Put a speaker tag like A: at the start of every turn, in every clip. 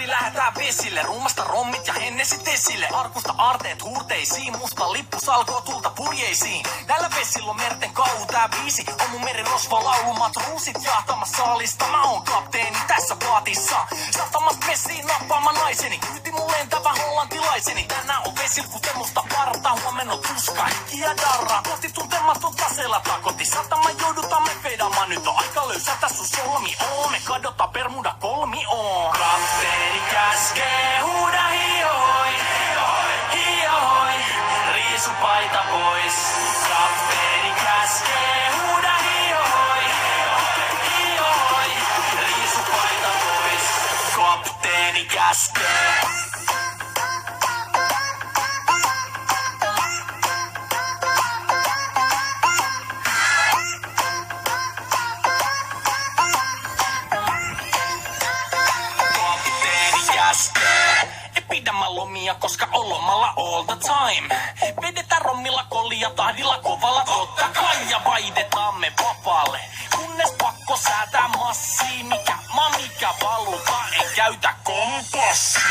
A: ankuri lähetään vesille. Rummasta rommit ja hennesit esille. Arkusta aarteet huurteisiin, musta lippu salkoo tulta purjeisiin. Tällä vesillä on merten kauhu tää biisi. On mun merirosvo laulumat ruusit jahtamassa saalista. Mä oon kapteeni tässä paatissa. Saftamasta vesiin nappaamaan naiseni. Kyyti mun lentävä hollantilaiseni. Tänään on vesil kuten musta parta. Huomenna on tuska, hiki ja darra. Kohti tuntematon taseella takoti. Satama joudutaan me feidamaan. Nyt on aika löysätä sun solmi. Me kadota Bermuda kolmi on. Kapteeni käskee huuda hiihoi. Hiihoi, riisu paita pois. Kapteeni käskee huuda hiihoi. Hiihoi, riisu paita pois. Kapteeni käskee. Ei pidä mä lomia, koska on lomalla all the time. Vedetään rommilla kollia tahdilla kovalla totta kai. Ja vaihdetaan me vapaalle, kunnes pakko säätää massiin. Mikä valuta, ei käytä kompassia.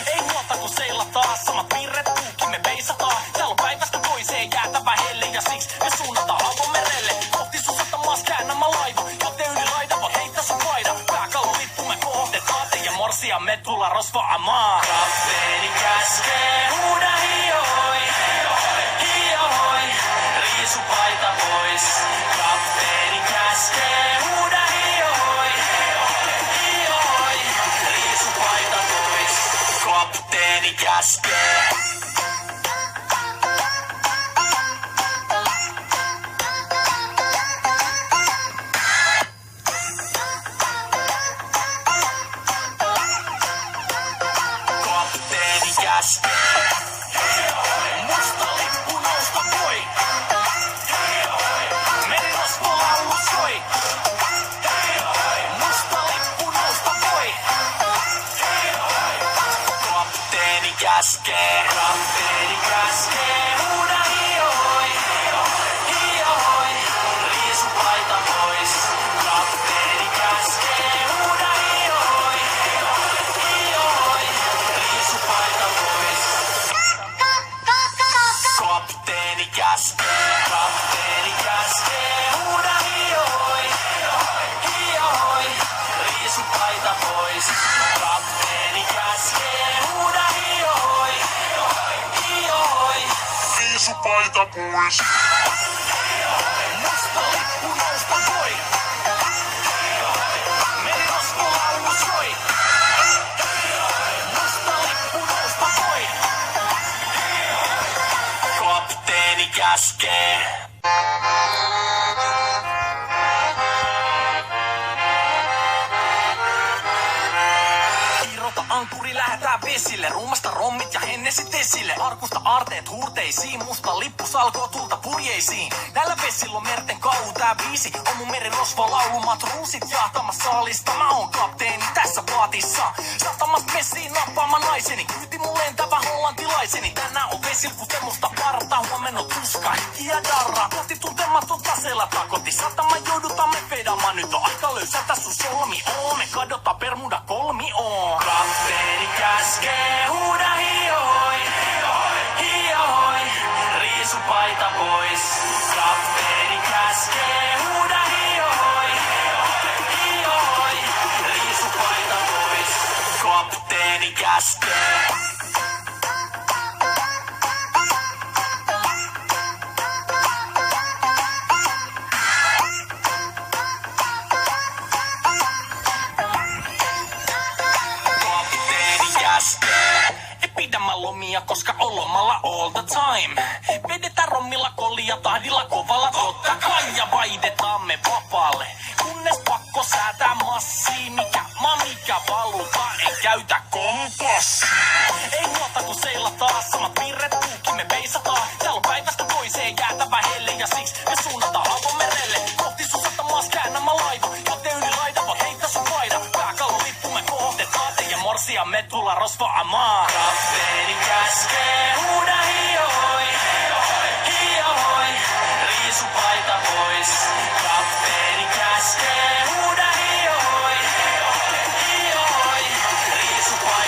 A: Ei muuta kun seilataan, samat piirret puukin me peisataan. Täällä on päivästä toiseen jäätävä helle. Ja siksi me suunnataan avomerelle. Kohti sun satamaas käännämä laiva. Joten yli raida, voit heittää sun paida. Pääkallon lippu me kohdetaan. Ja morsia me tulla rosvaamaan. Kapteeni käskee huuda hiihoi. Hiihoi, riisu paita pois. Kapteeni käskee huuda hiihoi. Hiihoi, riisu paita pois. Kapteeni käskee. Musta lippu nousta voi. Merirosvo laulu soi. Musta lippu nousta voi. Kapteeni käskee. Kapteeni käskee. Huuda hiihoi. Hiihoi, riisu paita pois. Kapteeni käskee. Huuda hiihoi. Hiihoi, riisu paita pois. Kapteeni käskee. Kapteeni käskee. Huuda hiihoi. Hiihoi, riisu paita pois. Kapteeni käskee. Huuda hiihoi. Hiihoi, riisu paita pois. Musta lippu nousta voi. Merirosvo laulu soi. Musta lippu nousta voi. Kapteeni käskee. Irrota ankuri lähetään vesille. Rummasta rommit ja hennesit esille. Arkusta aarteet huurteisiin. Musta lippu salkoo tulta purjeisiin. Tällä vesillä on merten kauhu tää biisi. On mun merirosvo laulumat ruusit jahtamassa saalista. Mä oon kapteeni tässä paatissa. Saftamasta vesiin nappaamaan naiseni. Kyyti mun lentävä hollantilaiseni. Tänään on vesil kuten musta parta. Huomenna on tuska, hiki ja darra. Kohti tuntematon taseella takoti. Satama joudutaan me feidamaan. Nyt on aika löysätä sun solmi. Me kadota Bermuda kolmi on. Kapteeni käskee huuda hiihoi. Hiihoi, riisu paita pois. Kapteeni käskee huuda hiihoi. Hiihoi, riisu paita pois. Kapteeni käskee. Ei pidä mä lomia, koska on lomalla all the time. Vedetään rommilla kollia tahdilla kovalla totta kai. Ja vaihdetaan me vapaalle, kunnes pakko säätää massiin. Mikä valuta, ei käytä kompassia. Ei muuta kun seilataan, samat piirret puukin me peisataan. Täällä on päivästä toiseen jäätävä helle. Ja siksi me suunnataan avomerelle. Kohti sun satamaas käännämä laiva. Joten yli raida, voit heittää sun paida. Pääkallon lippu me kohdetaan. Ja morsia me tulla rosvaamaan. Kapteeni käskee huuda hiihoi. Hiihoi, riisu paita pois. Kapteeni käskee huuda hiihoi. Hiihoi, riisu paita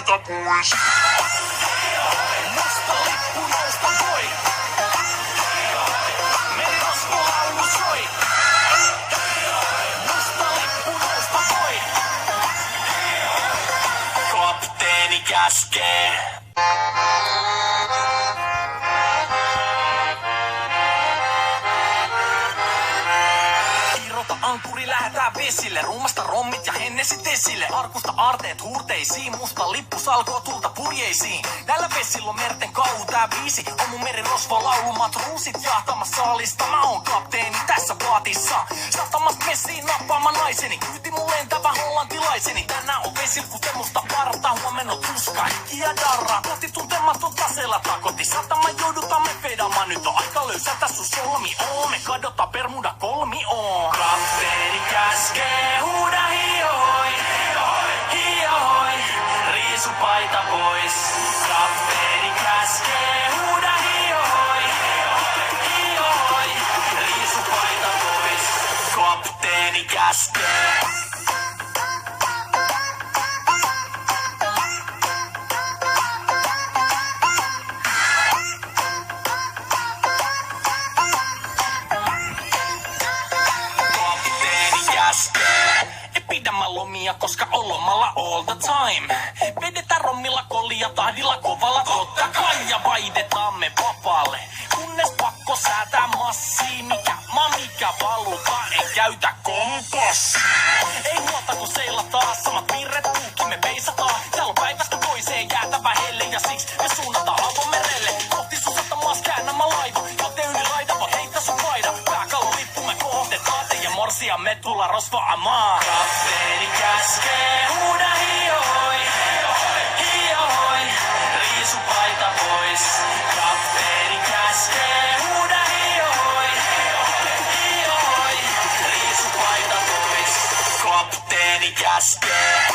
B: paita pois.
A: Musta lippu nousta voi. Merirosvolaulu soi. Musta lippu nousta voi. Kapteeni käskee. Ankuri lähetään vesille, ruumasta rommit ja hennesit esille. Arkusta aarteet huurteisiin, musta lippu salkoo tulta purjeisiin. Näillä vesillä on merten kauhu tää biisi. On mun merirosvo laulu, matruusit jahtamassa saalista. Mä oon kapteeni tässä paatissa. Satamasta messiin nappaamaan naiseni. Kyyti mun lentävä hollantilaiseni. Tänään on vesillä kuten musta parta. Huomenna on tuska, hiki ja darra. Kohti tuntematon taseella takoti. Satama joudutaan me fedamaan. Nyt on aika löysätä sun solmi. Me kadotaan Bermuda kolmioon. Kapteeni käskee, huuda hiohoi, hiohoi, riisu paita pois. Kapteeni käskee, huuda hiohoi, hiohoi, riisu paita pois. Kapteeni käskee. Ei pidä mä lomia, koska on lomalla all the time. Vedetään rommilla kollia tahdilla kovalla. Totta kai ja vaihdetaan me vapaalle. Kunnes pakko säätää massia. Mikä valuta, ei käytä kompassia. Ei huolta kun seilataan, samat virret puukin me peisataan. Täällä on päivästä toiseen jäätävä helle ja siksi me suunnataan avomerelle. Kohti sun satamaas käännämä laiva. Joten yli raita voi heittää sun paida. Pääkallon lippu me kohdetaan teidän morsia me tulla rosvaamaan. Kapteeni käskee, huuda hiohoi, hiohoi, riisu paita pois. Kapteeni käskee, huuda hiohoi, hiohoi, riisu paita pois. Kapteeni käskee.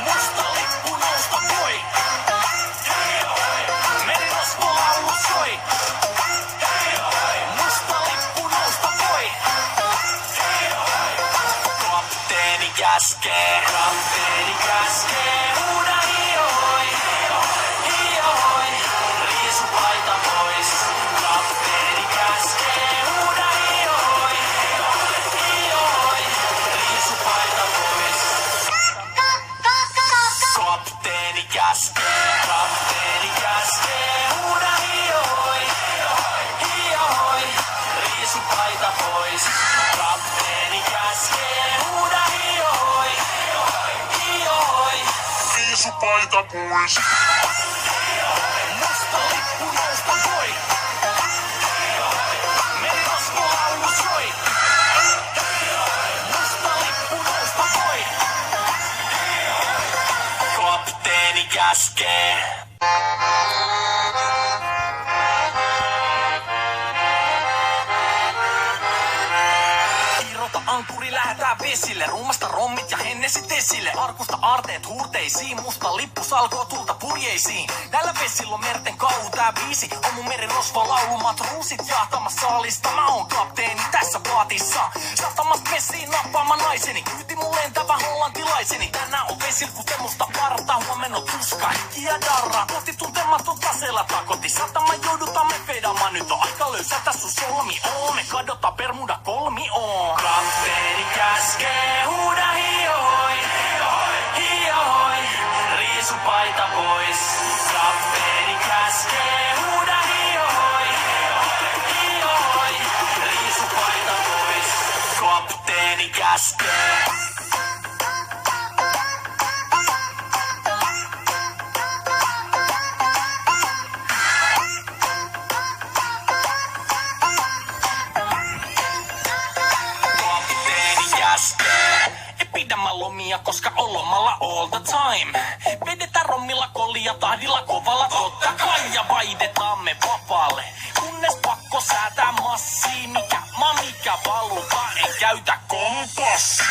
A: Musta lippu nousta voi. Merirosvolaulu soi. Musta lippu nousta voi. Kapteeni käskee. Kapteeni käskee. Huuda hiohoi. Hiohoi. Riisu paita pois. Kapteeni käskee. Huuda hiohoi. Hiohoi. Riisu paita pois. Kapteeni käskee. Kapteeni käskee. Huuda hiohoi. Hiohoi. Riisu paita pois. Kapteeni käskee. Huuda hiohoi. Hiohoi.
B: Riisu paita pois.
A: Musta lippu nousta voi. Merirosvolaulu soi. Musta lippu nousta voi. Kapteeni käskee. Ankuri lähetään vesille, ruumasta rommit ja hennesit esille. Arkusta aarteet huurteisiin, musta lippu salkoo tulta purjeisiin. Näillä vesillä on merten kauhu tää biisi. On mun merirosvo laulu, matruusit jahtamassa saalista. Mä oon kapteeni tässä paatissa. Satamasta messiin nappaamaan naiseni. Kyyti mun lentävä hollantilaiseni. Tänään on vesillä kuten musta parta. Huomenna on tuska, hiki ja darra. Kohti tuntematon taseella takoti. Satama joudutaan me fedamaan. Nyt on aika löysätä sun solmi. Me kadotaan Bermuda kolmioon. Kapteeni käskee, huuda hiohoi, hiohoi, riisu paita pois. Kapteeni käskee, huuda hiohoi, hiohoi, riisu paita pois. Kapteeni käskee. Ei pidä mä lomia, koska on lomalla all the time. Vedetään rommilla kollia tahdilla kovalla. Totta kai ja vaihdetaan me vapaalle. Kunnes pakko säätää massia. Mikä valuta, ei käytä kompassia.